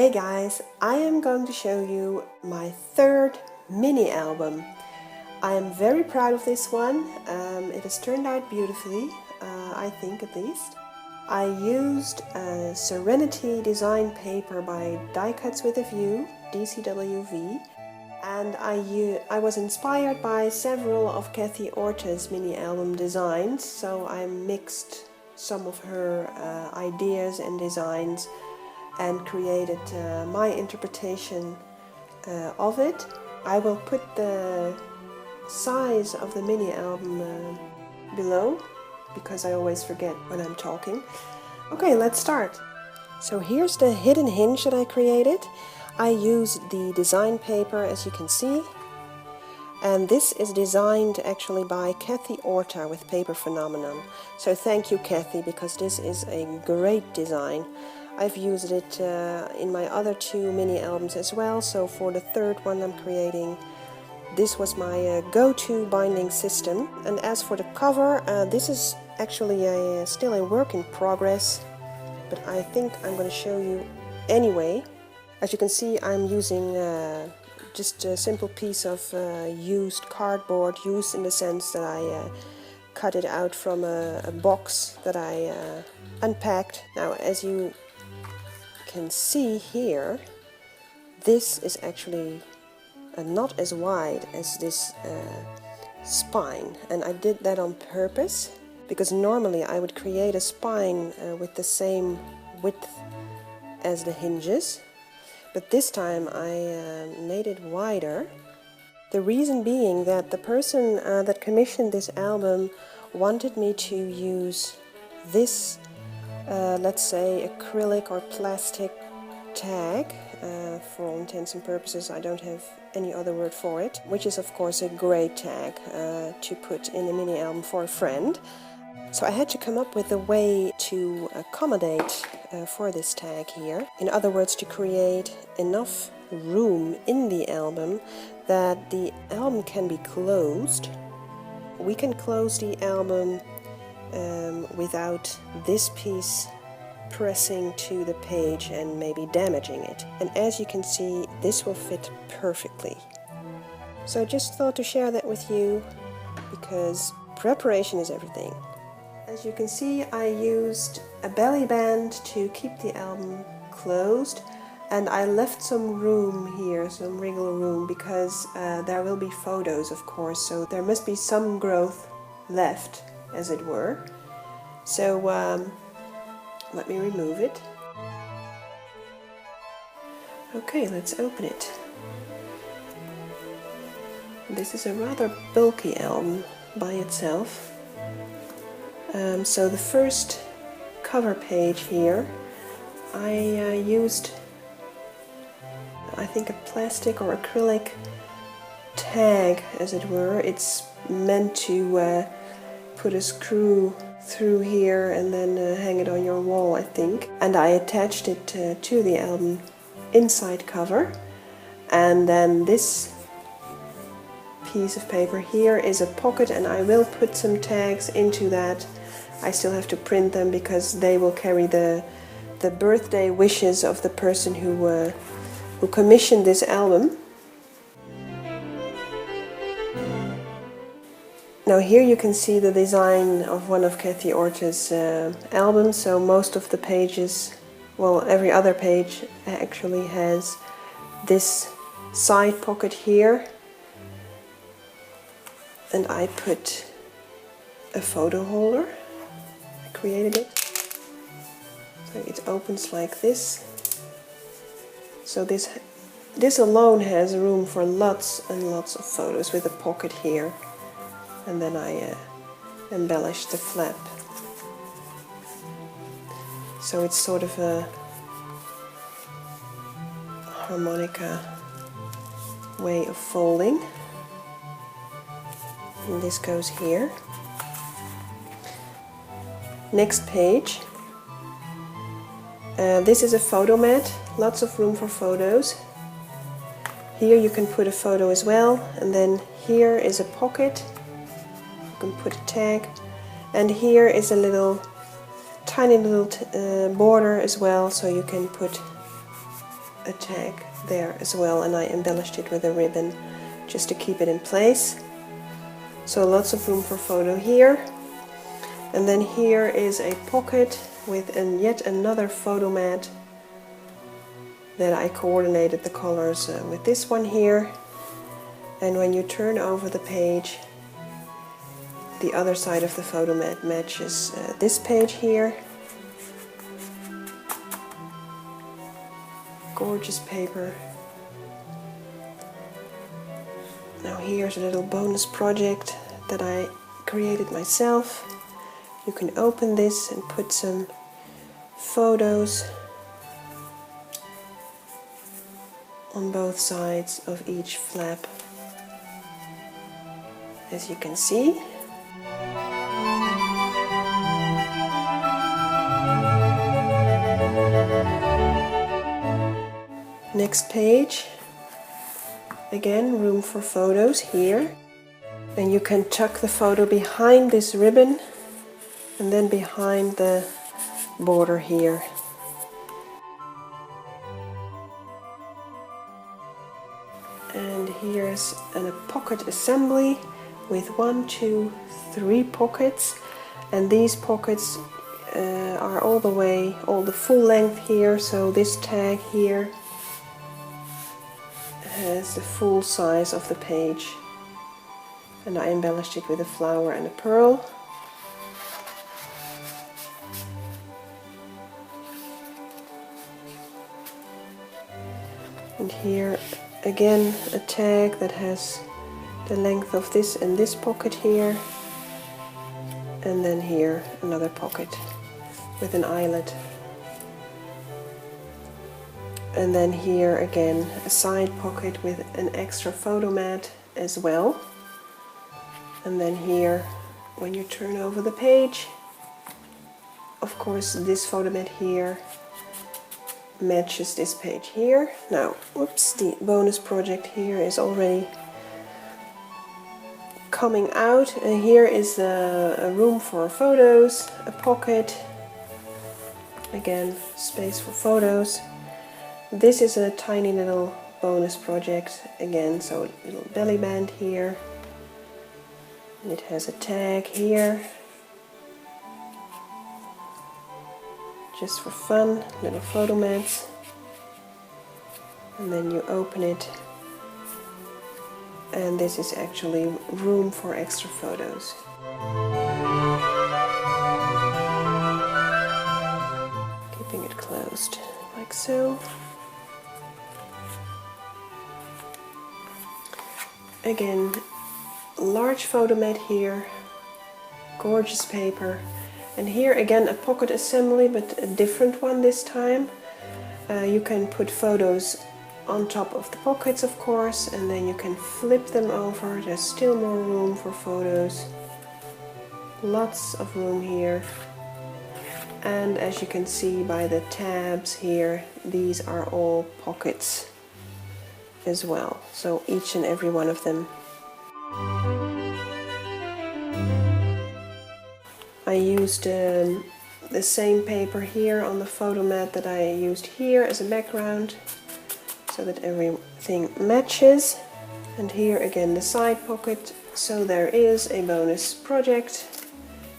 Hey guys, I am going to show you my third mini album. I am very proud of this one. It has turned out beautifully, I think at least. I used a Serenity design paper by Die Cuts with a View, DCWV, and I was inspired by several of Kathy Orta's mini album designs, so I mixed some of her ideas and designs and created my interpretation of it. I will put the size of the mini album below, because I always forget when I'm talking. Okay, let's start. So here's the hidden hinge that I created. I used the design paper, as you can see, and this is designed actually by Kathy Orta with Paper Phenomenon. So thank you, Kathy, because this is a great design. I've used it in my other two mini albums as well, so for the third one I'm creating, this was my go-to binding system. And as for the cover, this is actually still a work in progress, but I think I'm going to show you anyway. As you can see, I'm using just a simple piece of used cardboard, used in the sense that I cut it out from a box that I unpacked. Now, as you can see here, this is actually not as wide as this spine, and I did that on purpose because normally I would create a spine with the same width as the hinges, but this time I made it wider. The reason being that the person that commissioned this album wanted me to use this let's say acrylic or plastic tag. For all intents and purposes, I don't have any other word for it, which is of course a great tag to put in a mini album for a friend. So I had to come up with a way to accommodate for this tag here. In other words, to create enough room in the album that the album can be closed. We can close the album without this piece pressing to the page and maybe damaging it. And as you can see, this will fit perfectly. So I just thought to share that with you, because preparation is everything. As you can see, I used a belly band to keep the album closed, and I left some room here, some wriggle room, because there will be photos, of course, so there must be some growth left, as it were. So let me remove it. Okay, let's open it. This is a rather bulky album by itself. So the first cover page here, I used, I think, a plastic or acrylic tag, as it were. It's meant to put a screw through here and then hang it on your wall, I think. And I attached it to the album inside cover. And then this piece of paper here is a pocket, and I will put some tags into that. I still have to print them because they will carry the birthday wishes of the person who commissioned this album. Now here you can see the design of one of Kathy Orta's albums, so most of the pages, well, every other page actually has this side pocket here, and I put a photo holder. I created it, so it opens like this. So this alone has room for lots and lots of photos, with a pocket here. And then I embellished the flap. So it's sort of a harmonica way of folding. And this goes here. Next page. This is a photo mat, lots of room for photos. Here you can put a photo as well, and then here is a pocket. You can put a tag, and here is a little tiny little border as well, so you can put a tag there as well, and I embellished it with a ribbon just to keep it in place. So lots of room for photo here. And then here is a pocket with yet another photo mat that I coordinated the colors with this one here. And when you turn over the page, the other side of the photo mat matches this page here. Gorgeous paper. Now here's a little bonus project that I created myself. You can open this and put some photos on both sides of each flap, as you can see. Next page, again room for photos here, and you can tuck the photo behind this ribbon and then behind the border here. And here's a pocket assembly with 1, 2, 3 pockets, and these pockets are all the full length here, so this tag here has the full size of the page, and I embellished it with a flower and a pearl. And here again a tag that has the length of this and this pocket here, and then here another pocket with an eyelet, and then here again a side pocket with an extra photo mat as well. And then here, when you turn over the page, of course this photo mat here matches this page here. Now, whoops, the bonus project here is already coming out, and here is a room for photos, a pocket, again space for photos. This is a tiny little bonus project again, so a little belly band here, and it has a tag here just for fun, little photo mats, and then you open it, and this is actually room for extra photos. Keeping it closed like so. Again, large photo mat here, gorgeous paper. And here again a pocket assembly, but a different one this time. You can put photos on top of the pockets, of course, and then you can flip them over. There's still more room for photos. Lots of room here. And as you can see by the tabs here, these are all pockets as well. So each and every one of them. I used the same paper here on the photo mat that I used here as a background, so that everything matches. And here again the side pocket, so there is a bonus project.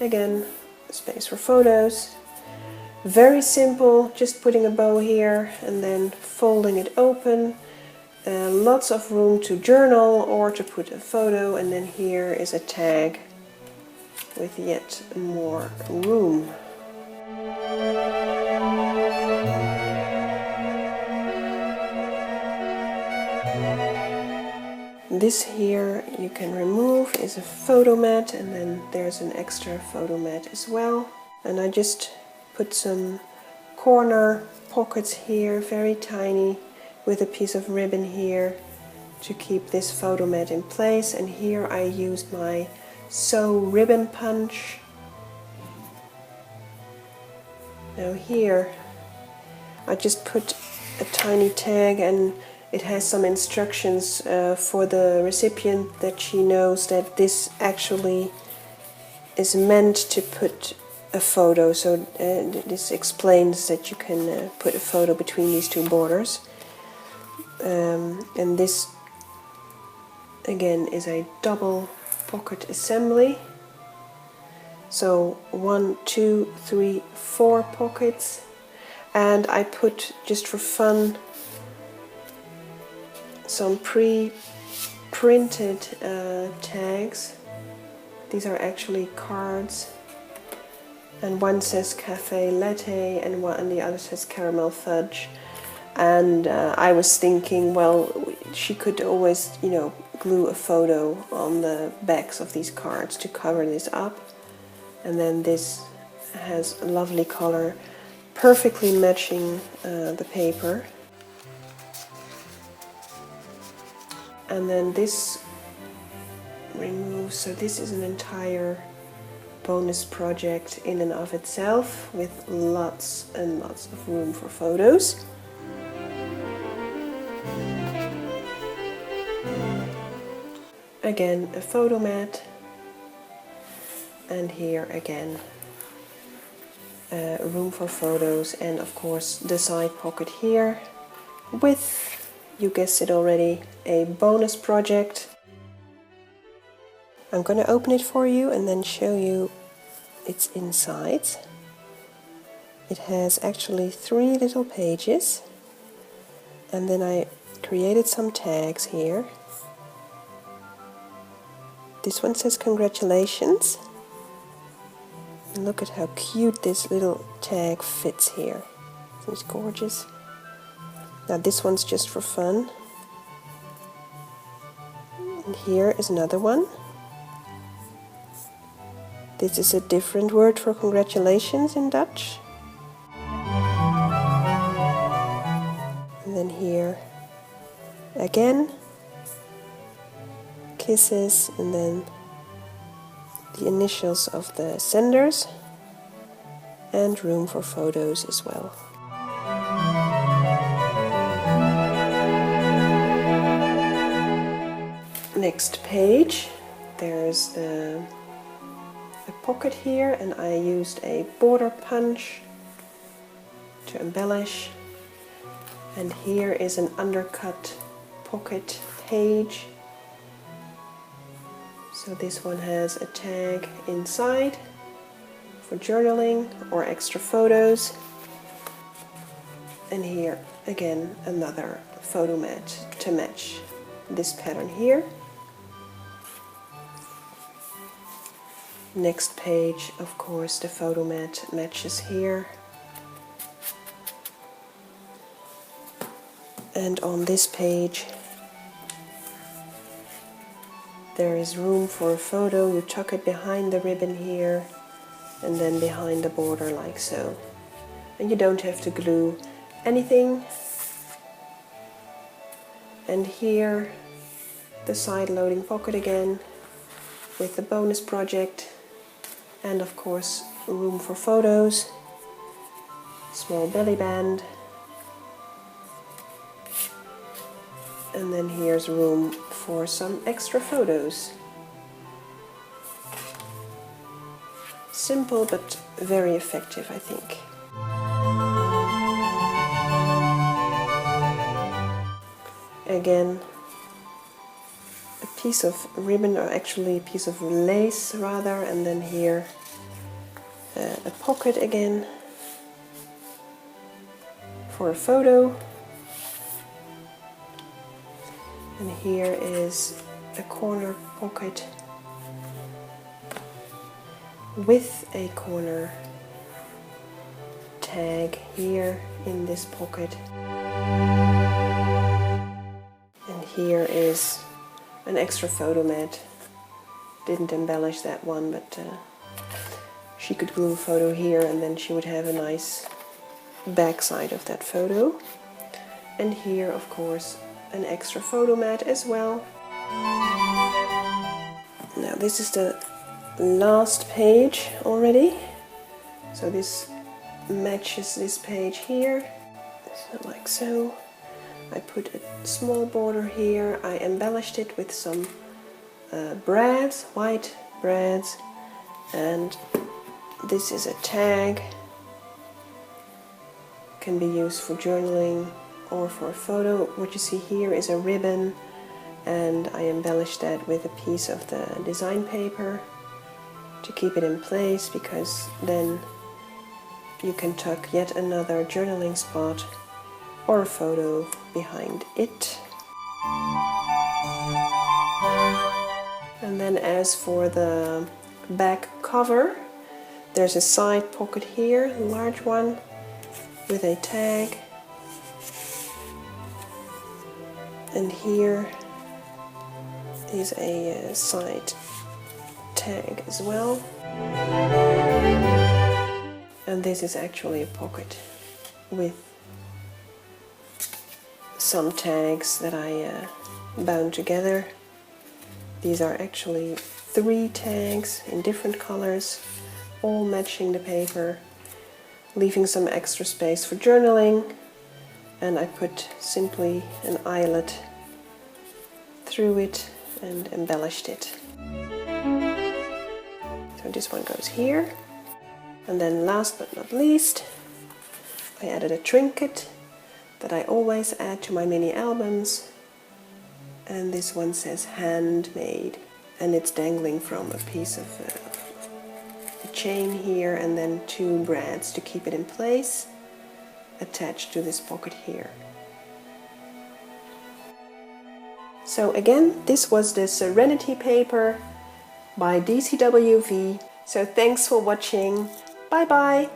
Again, space for photos. Very simple, just putting a bow here and then folding it open. Lots of room to journal or to put a photo, and then here is a tag with yet more room. This here you can remove is a photo mat, and then there's an extra photo mat as well. And I just put some corner pockets here, very tiny, with a piece of ribbon here to keep this photo mat in place. And here I used my Sew ribbon punch. Now here I just put a tiny tag, and it has some instructions for the recipient, that she knows that this actually is meant to put a photo. So this explains that you can put a photo between these two borders. And this again is a double pocket assembly. So 1, 2, 3, 4 pockets, and I put, just for fun, some pre-printed tags. These are actually cards, and one says cafe latte and the other says caramel fudge. And I was thinking, well, she could always, you know, glue a photo on the backs of these cards to cover this up. And then this has a lovely color, perfectly matching the paper. And then this removes, so this is an entire bonus project in and of itself, with lots and lots of room for photos. Again, a photo mat, and here again room for photos, and of course the side pocket here with, you guessed it already, a bonus project. I'm going to open it for you and then show you its insides. It has actually 3 little pages, and then I created some tags here. This one says congratulations. And look at how cute this little tag fits here. Isn't it gorgeous? Now this one's just for fun. And here is another one. This is a different word for congratulations in Dutch. And then here again, kisses, and then the initials of the senders, and room for photos as well. Next page, there's the pocket here, and I used a border punch to embellish. And here is an undercut pocket page. So this one has a tag inside for journaling or extra photos. And here again another photo mat to match this pattern here. Next page, of course, the photo mat matches here. And on this page there is room for a photo. You tuck it behind the ribbon here and then behind the border like so. And you don't have to glue anything. And here the side loading pocket again with the bonus project, and of course room for photos, small belly band, and then here's room for some extra photos. Simple but very effective, I think. Again, a piece of ribbon, or actually a piece of lace rather, and then here a pocket again for a photo. And here is a corner pocket with a corner tag here in this pocket. And here is an extra photo mat. Didn't embellish that one, but she could glue a photo here and then she would have a nice backside of that photo. And here, of course, an extra photo mat as well. Now this is the last page already, so this matches this page here, so like so. I put a small border here. I embellished it with some brads, white brads, and this is a tag. Can be used for journaling or for a photo. What you see here is a ribbon, and I embellished that with a piece of the design paper to keep it in place, because then you can tuck yet another journaling spot or a photo behind it. And then as for the back cover, there's a side pocket here, a large one, with a tag. And here is a side tag as well. And this is actually a pocket with some tags that I bound together. These are actually 3 tags in different colors, all matching the paper, leaving some extra space for journaling. And I put simply an eyelet through it and embellished it. So this one goes here. And then last but not least, I added a trinket that I always add to my mini albums. And this one says handmade, and it's dangling from a piece of a chain here, and then 2 brads to keep it in place, attached to this pocket here. So again, this was the Serenity paper by DCWV. So thanks for watching. Bye bye!